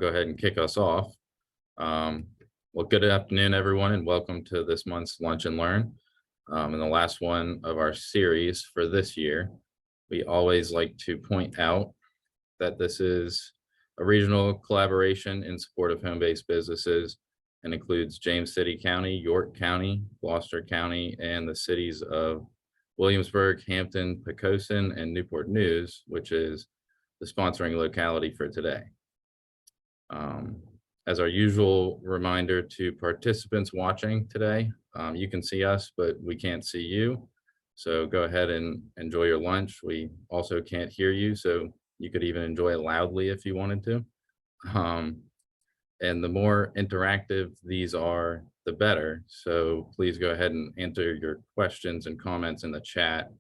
Go ahead and kick us off. Well, good afternoon, everyone, and welcome to this month's Lunch and Learn. And the last one of our series for this year. We always like to point out that this is a regional collaboration in support of home-based businesses and includes James City County, York County, Gloucester County, and the cities of Williamsburg, Hampton, Poquoson, and Newport News, which is the sponsoring locality for today. As our usual reminder to participants watching today, you can see us, but we can't see you. So go ahead and enjoy your lunch. We also can't hear you, so you could even enjoy it loudly if you wanted to. And the more interactive these are, the better. So please go ahead and enter your questions and comments in the chat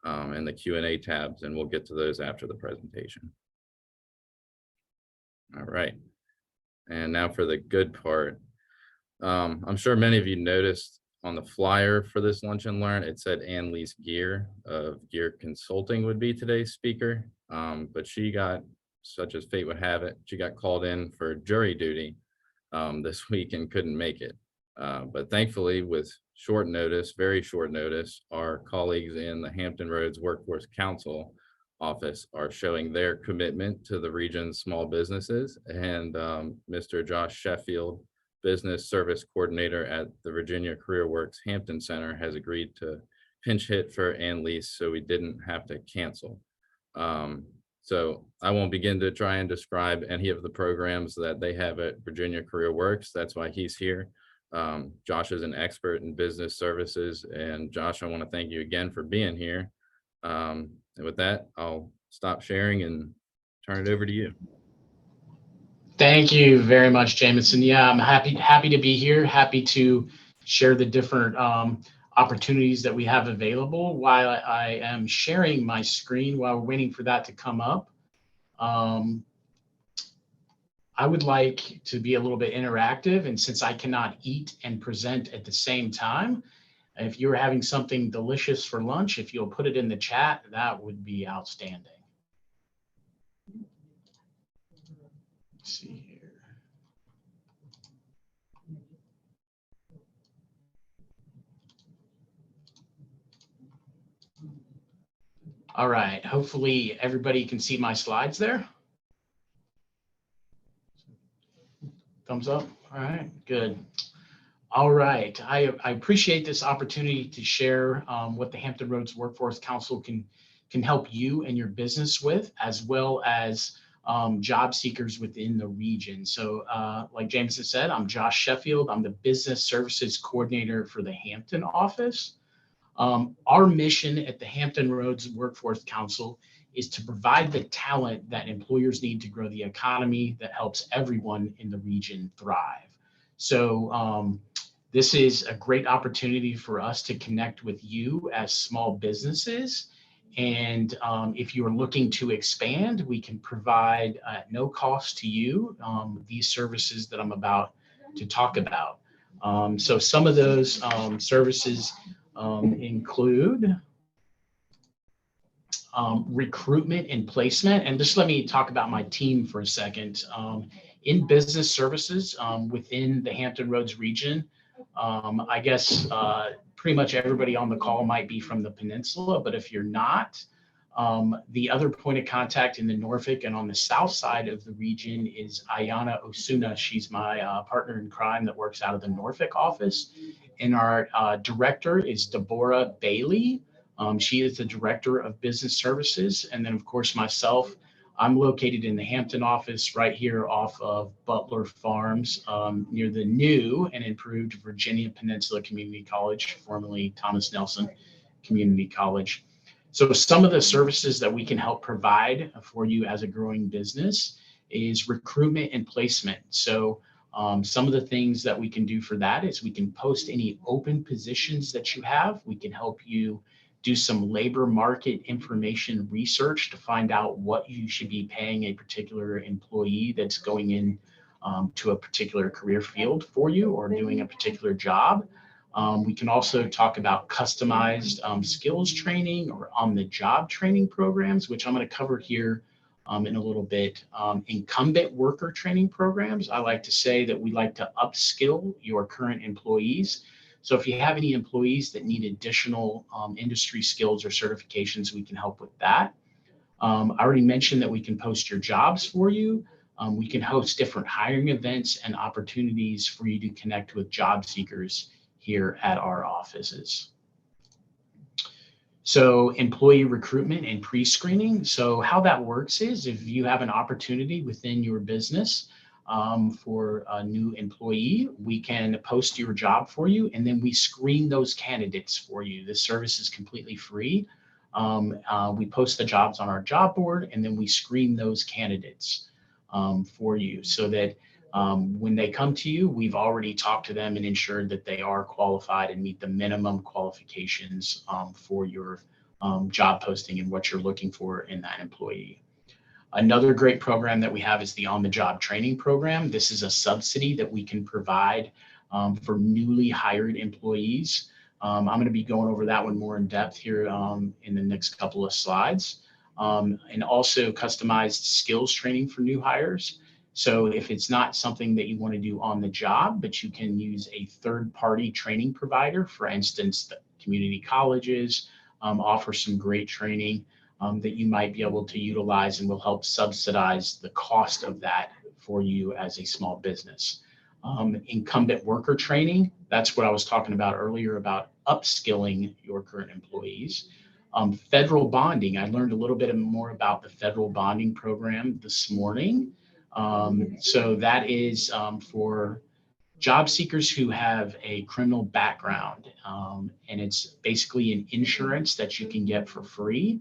and the Q&A tabs, and we'll get to those after the presentation. All right. And now for the good part. I'm sure many of you noticed on the flyer for this Lunch and Learn, it said Annalise Gear of Gear Consulting would be today's speaker. But she got, such as fate would have it, she got called in for jury duty this week and couldn't make it. But thankfully, with short notice, very short notice, our colleagues in the Hampton Roads Workforce Council office are showing their commitment to the region's small businesses, and Mr. Josh Sheffield, Business Service Coordinator at the Virginia Career Works Hampton Center, has agreed to pinch hit for Annalise so we didn't have to cancel. So I won't begin to try and describe any of the programs that they have at Virginia Career Works. That's why he's here. Josh is an expert in business services, and Josh, I want to thank you again for being here. And with that, I'll stop sharing and turn it over to you. Thank you very much, Jameson. Yeah, I'm happy to be here. Happy to share the different opportunities that we have available. While I am sharing my screen, while we're waiting for that to come up, I would like to be a little bit interactive. And since I cannot eat and present at the same time, if you're having something delicious for lunch, if you'll put it in the chat, that would be outstanding. Let's see here. All right, hopefully everybody can see my slides there. Thumbs up. All right, good. All right, I appreciate this opportunity to share what the Hampton Roads Workforce Council can help you and your business with, as well as job seekers within the region. So like James has said, I'm Josh Sheffield. I'm the Business Services Coordinator for the Hampton office. Our mission at the Hampton Roads Workforce Council is to provide the talent that employers need to grow the economy that helps everyone in the region thrive. So this is a great opportunity for us to connect with you as small businesses. And if you're looking to expand, we can provide at no cost to you these services that I'm about to talk about. So some of those services include recruitment and placement. And just let me talk about my team for a second. In business services within the Hampton Roads region, I guess pretty much everybody on the call might be from the peninsula, but if you're not, the other point of contact in the Norfolk and on the south side of the region is Ayana Osuna. She's my partner in crime that works out of the Norfolk office. And our director is Deborah Bailey. She is the director of business services. And then of course myself, I'm located in the Hampton office right here off of Butler Farms near the new and improved Virginia Peninsula Community College, formerly Thomas Nelson Community College. So some of the services that we can help provide for you as a growing business is recruitment and placement. So some of the things that we can do for that is we can post any open positions that you have. We can help you do some labor market information research to find out what you should be paying a particular employee that's going in to a particular career field for you or doing a particular job. We can also talk about customized skills training or on-the-job training programs, which I'm going to cover here in a little bit. Incumbent worker training programs, I like to say that we like to upskill your current employees. So if you have any employees that need additional industry skills or certifications, we can help with that. I already mentioned that we can post your jobs for you. We can host different hiring events and opportunities for you to connect with job seekers here at our offices. So employee recruitment and pre-screening. So how that works is if you have an opportunity within your business for a new employee, we can post your job for you, and then we screen those candidates for you. This service is completely free. We post the jobs on our job board, and then we screen those candidates for you so that when they come to you, we've already talked to them and ensured that they are qualified and meet the minimum qualifications for your job posting and what you're looking for in that employee. Another great program that we have is the on-the-job training program. This is a subsidy that we can provide for newly hired employees. I'm going to be going over that one more in depth here in the next couple of slides. And also customized skills training for new hires. So if it's not something that you want to do on the job, but you can use a third-party training provider, for instance, the community colleges offer some great training that you might be able to utilize and will help subsidize the cost of that for you as a small business. Incumbent worker training, that's what I was talking about earlier about upskilling your current employees. Federal bonding, I learned a little bit more about the federal bonding program this morning. So that is for job seekers who have a criminal background, and it's basically an insurance that you can get for free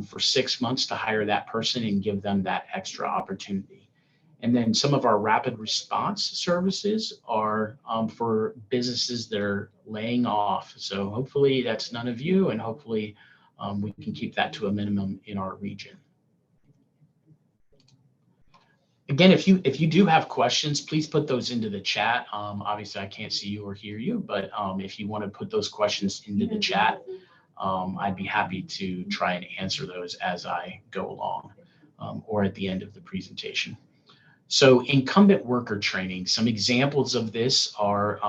for 6 months to hire that person and give them that extra opportunity. And then some of our rapid response services are for businesses that are laying off. So hopefully that's none of you, and hopefully we can keep that to a minimum in our region. Again, if you do have questions, please put those into the chat. Obviously, I can't see you or hear you, but if you want to put those questions into the chat, I'd be happy to try and answer those as I go along or at the end of the presentation. So incumbent worker training, some examples of this are,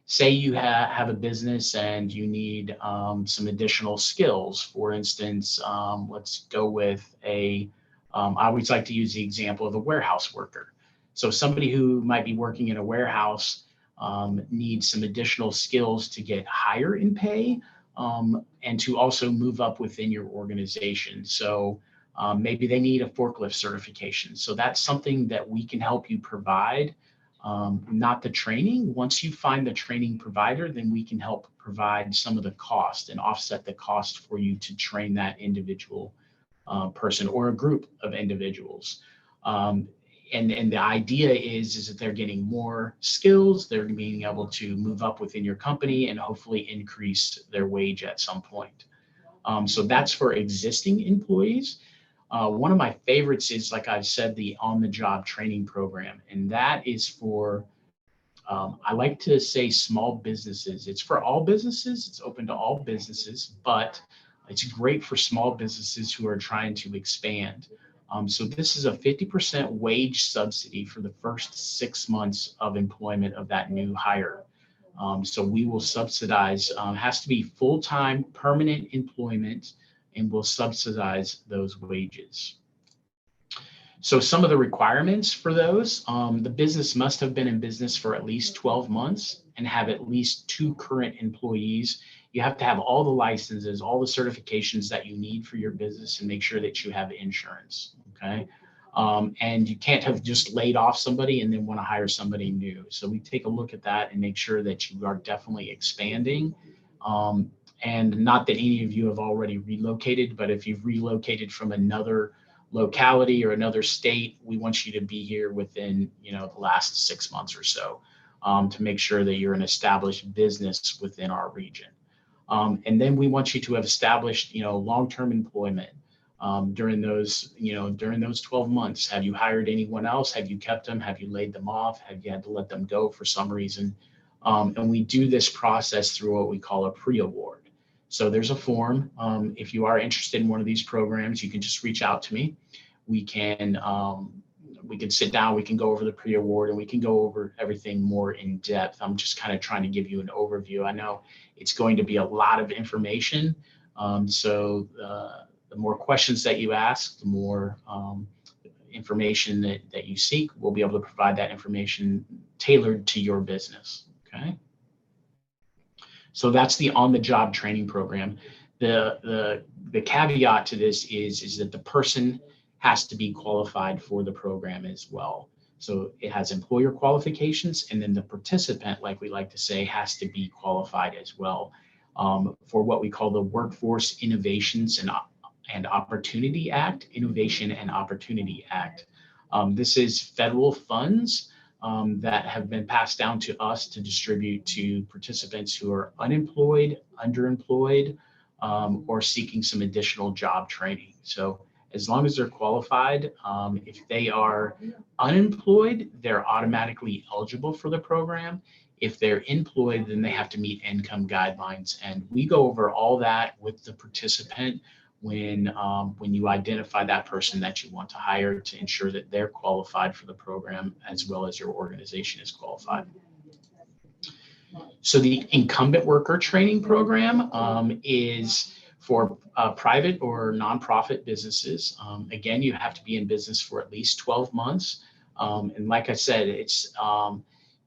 say you have a business and you need some additional skills. For instance, let's go with I always like to use the example of a warehouse worker. So somebody who might be working in a warehouse needs some additional skills to get higher in pay and to also move up within your organization. So maybe they need a forklift certification. So that's something that we can help you provide, not the training. Once you find the training provider, then we can help provide some of the cost and offset the cost for you to train that individual person or a group of individuals. And the idea is that they're getting more skills, they're being able to move up within your company and hopefully increase their wage at some point. So that's for existing employees. One of my favorites is, like I've said, the on-the-job training program. And that is for, I like to say small businesses. It's for all businesses. It's open to all businesses, but it's great for small businesses who are trying to expand. So this is a 50% wage subsidy for the first 6 months of employment of that new hire. So we will subsidize, has to be full-time permanent employment, and we'll subsidize those wages. So some of the requirements for those, the business must have been in business for at least 12 months and have at least 2 current employees. You have to have all the licenses, all the certifications that you need for your business, and make sure that you have insurance, okay? And you can't have just laid off somebody and then want to hire somebody new. So we take a look at that and make sure that you are definitely expanding. And not that any of you have already relocated, but if you've relocated from another locality or another state, we want you to be here within, the last 6 months or so to make sure that you're an established business within our region. And then we want you to have established, long-term employment during those 12 months. Have you hired anyone else? Have you kept them? Have you laid them off? Have you had to let them go for some reason? And we do this process through what we call a pre-award. So there's a form. If you are interested in one of these programs, you can just reach out to me. we can sit down, we can go over the pre-award, and we can go over everything more in depth. I'm just kind of trying to give you an overview. I know it's going to be a lot of information. So the more questions that you ask, the more information that you seek, we'll be able to provide that information tailored to your business. Okay. So that's the on-the-job training program. The caveat to this is that the person has to be qualified for the program as well. So it has employer qualifications, and then the participant, like we like to say, has to be qualified as well for what we call the Workforce Innovations and Opportunity Act, Innovation and Opportunity Act. This is federal funds that have been passed down to us to distribute to participants who are unemployed, underemployed, or seeking some additional job training. So as long as they're qualified, if they are unemployed, they're automatically eligible for the program. If they're employed, then they have to meet income guidelines. And we go over all that with the participant when you identify that person that you want to hire to ensure that they're qualified for the program as well as your organization is qualified. So the incumbent worker training program is for private or nonprofit businesses. Again, you have to be in business for at least 12 months. And like I said, it's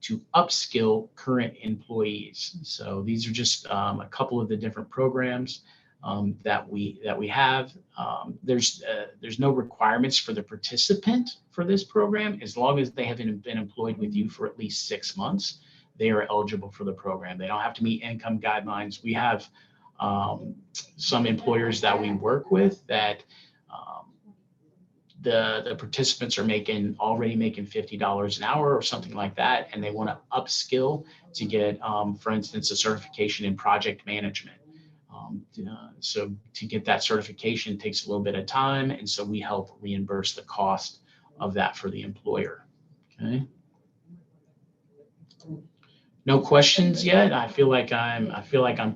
to upskill current employees. So these are just a couple of the different programs that we have. There's no requirements for the participant for this program. As long as they have been employed with you for at least 6 months, they are eligible for the program. They don't have to meet income guidelines. We have some employers that we work with that the participants are already making $50 an hour or something like that, and they want to upskill to get, for instance, a certification in project management. So to get that certification takes a little bit of time, and so we help reimburse the cost of that for the employer. Okay. No questions yet. I feel like I'm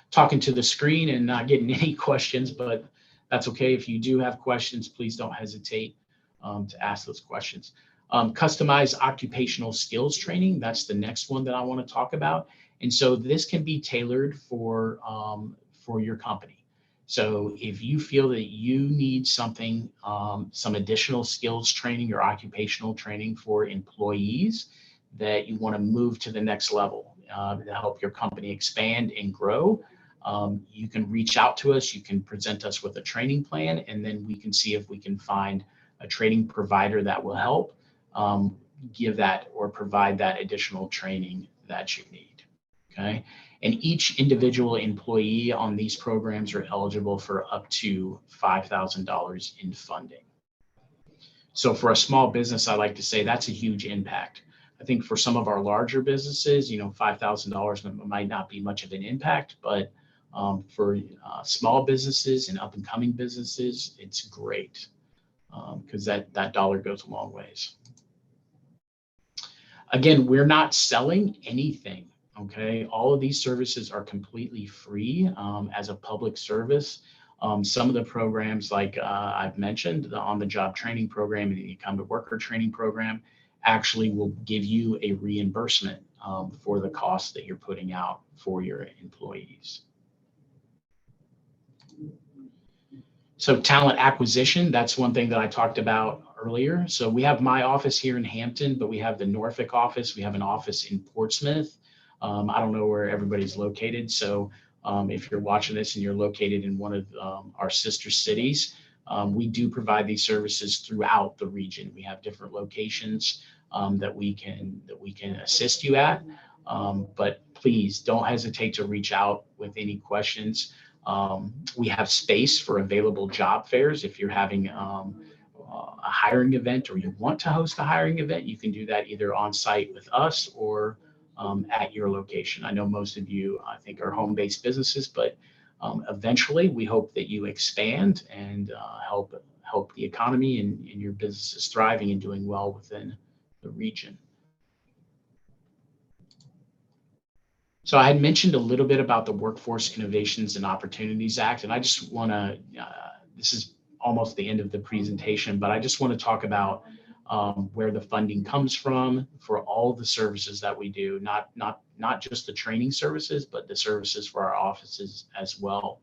talking to the screen and not getting any questions, but that's okay. If you do have questions, please don't hesitate to ask those questions. Customized occupational skills training. That's the next one that I want to talk about. And so this can be tailored for your company. So if you feel that you need something, some additional skills training or occupational training for employees that you want to move to the next level to help your company expand and grow, you can reach out to us. You can present us with a training plan, and then we can see if we can find a training provider that will help give that or provide that additional training that you need. Okay. And each individual employee on these programs are eligible for up to $5,000 in funding. So for a small business, I like to say that's a huge impact. I think for some of our larger businesses, $5,000 might not be much of an impact, but for small businesses and up and coming businesses, it's great because that dollar goes a long ways. Again, we're not selling anything. Okay, all of these services are completely free as a public service. Some of the programs, like I've mentioned, the on-the-job training program and the incumbent worker training program, actually will give you a reimbursement for the costs that you're putting out for your employees. So talent acquisition, that's one thing that I talked about earlier. So we have my office here in Hampton, but we have the Norfolk office. We have an office in Portsmouth. I don't know where everybody's located. So if you're watching this and you're located in one of our sister cities, we do provide these services throughout the region. We have different locations that we can assist you at. But please don't hesitate to reach out with any questions. We have space for available job fairs. If you're having a hiring event or you want to host a hiring event, you can do that either on site with us or at your location. I know most of you, I think, are home-based businesses, but eventually we hope that you expand and help the economy and your business is thriving and doing well within the region. So I had mentioned a little bit about the Workforce Innovations and Opportunities Act, and I just want to, this is almost the end of the presentation, but I just want to talk about where the funding comes from for all the services that we do, not just the training services, but the services for our offices as well.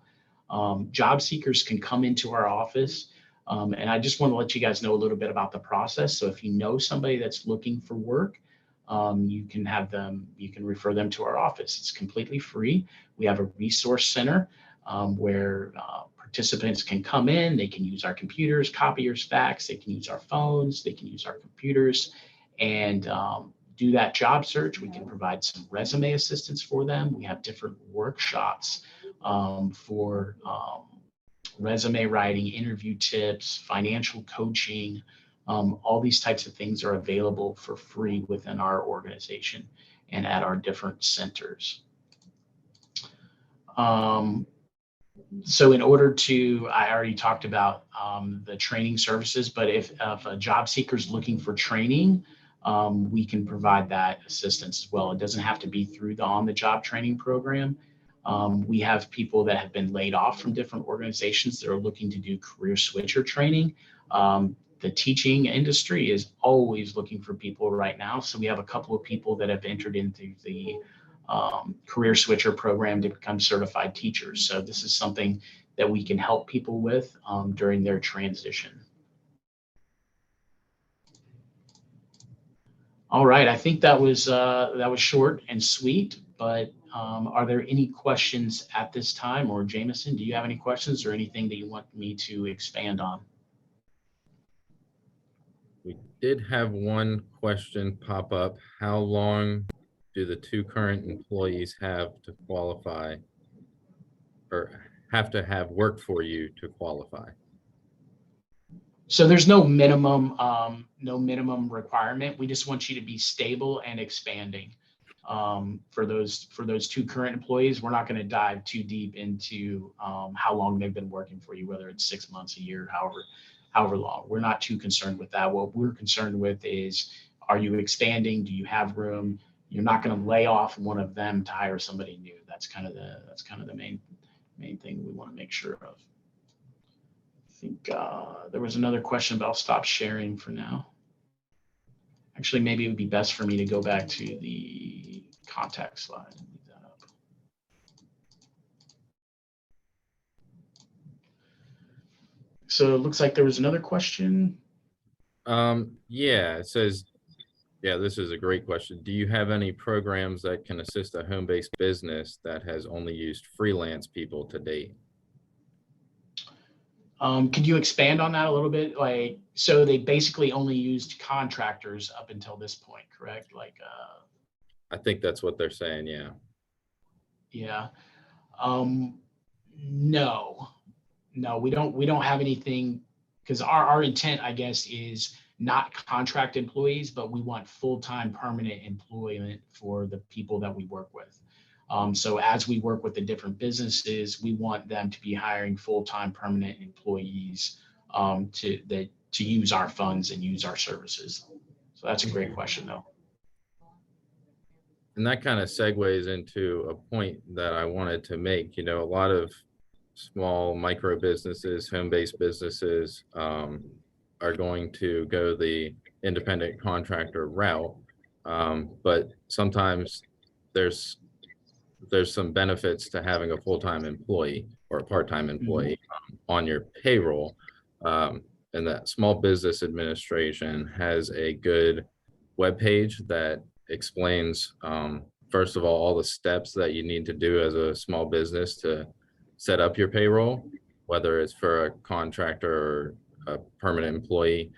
Job seekers can come into our office, and I just want to let you guys know a little bit about the process. So if you know somebody that's looking for work, you can refer them to our office. It's completely free. We have a resource center where participants can come in, they can use our computers, copiers, fax, they can use our phones, they can use our computers and do that job search. We can provide some resume assistance for them. We have different workshops for resume writing, interview tips, financial coaching. All these types of things are available for free within our organization and at our different centers. So in order to, I already talked about the training services, but if a job seeker is looking for training, we can provide that assistance as well. It doesn't have to be through the on-the-job training program. We have people that have been laid off from different organizations that are looking to do career switcher training. The teaching industry is always looking for people right now. So we have a couple of people that have entered into the career switcher program to become certified teachers. So this is something that we can help people with during their transition. All right, I think that was short and sweet, but are there any questions at this time? Or Jameson, do you have any questions or anything that you want me to expand on? We did have one question pop up. How long do the two current employees have to qualify or have to have worked for you to qualify? So there's no minimum requirement. We just want you to be stable and expanding. For those two current employees, we're not going to dive too deep into how long they've been working for you, whether it's 6 months, a year, however long. We're not too concerned with that. What we're concerned with is, are you expanding? Do you have room? You're not going to lay off one of them to hire somebody new. That's kind of the main thing we want to make sure of. I think there was another question, but I'll stop sharing for now. Actually, maybe it would be best for me to go back to the contact slide and leave that up. So it looks like there was another question. Yeah, it says, yeah, this is a great question. Do you have any programs that can assist a home-based business that has only used freelance people to date? Could you expand on that a little bit? Like, so they basically only used contractors up until this point, correct? Like, I think that's what they're saying, yeah. Yeah. No, we don't have anything, because our intent, I guess, is not contract employees, but we want full-time permanent employment for the people that we work with. So as we work with the different businesses, we want them to be hiring full-time permanent employees to use our funds and use our services. So that's a great question, though. And that kind of segues into a point that I wanted to make. You know, a lot of small micro businesses, home-based businesses are going to go the independent contractor route. But sometimes there's some benefits to having a full-time employee or a part-time employee on your payroll. And that Small Business Administration has a good webpage that explains, first of all the steps that you need to do as a small business to set up your payroll, whether it's for a contractor or a permanent employee.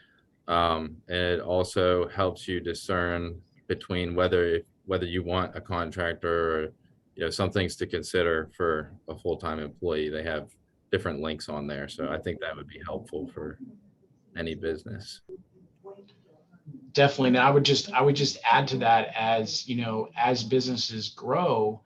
And it also helps you discern between whether you want a contractor or, you know, some things to consider for a full-time employee. They have different links on there. So I think that would be helpful for any business. Definitely. And I would just add to that, as you know, as businesses grow,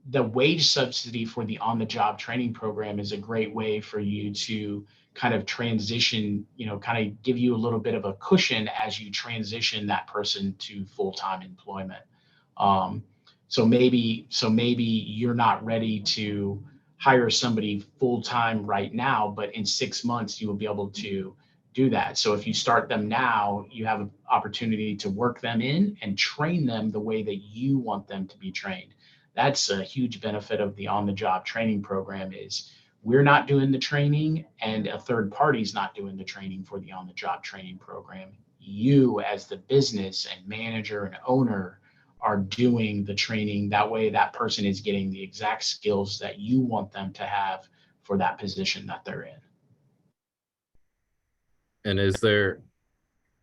the wage subsidy for the on-the-job training program is a great way for you to kind of transition, you know, kind of give you a little bit of a cushion as you transition that person to full-time employment. So maybe you're not ready to hire somebody full-time right now, but in 6 months you will be able to do that. So if you start them now, you have an opportunity to work them in and train them the way that you want them to be trained. That's a huge benefit of the on-the-job training program is we're not doing the training and a third party's not doing the training for the on-the-job training program. You as the business and manager and owner are doing the training. That way that person is getting the exact skills that you want them to have for that position that they're in. And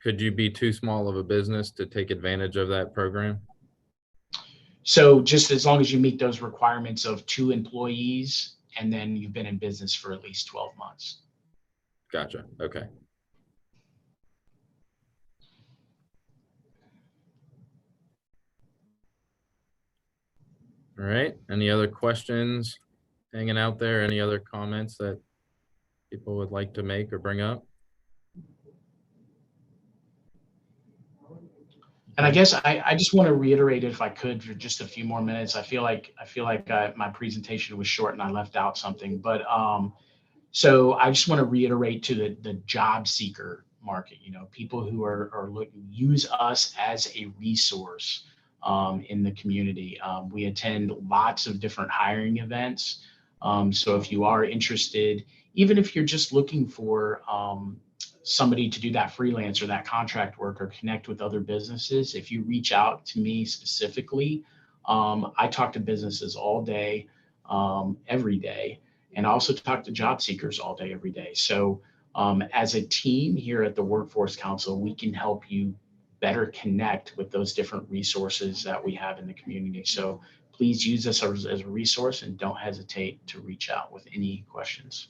could you be too small of a business to take advantage of that program? So just as long as you meet those requirements of 2 employees and then you've been in business for at least 12 months. Gotcha. Okay. All right. Any other questions hanging out there? Any other comments that people would like to make or bring up? And I guess I just want to reiterate, if I could, for just a few more minutes. I feel like my presentation was short and I left out something, but so I just want to reiterate to the job seeker market. People who are looking, use us as a resource in the community. We attend lots of different hiring events. So if you are interested, even if you're just looking for somebody to do that freelance or that contract work or connect with other businesses, if you reach out to me specifically, I talk to businesses all day, every day, and I also talk to job seekers all day, every day. So as a team here at the Workforce Council, we can help you better connect with those different resources that we have in the community. So please use us as a resource and don't hesitate to reach out with any questions.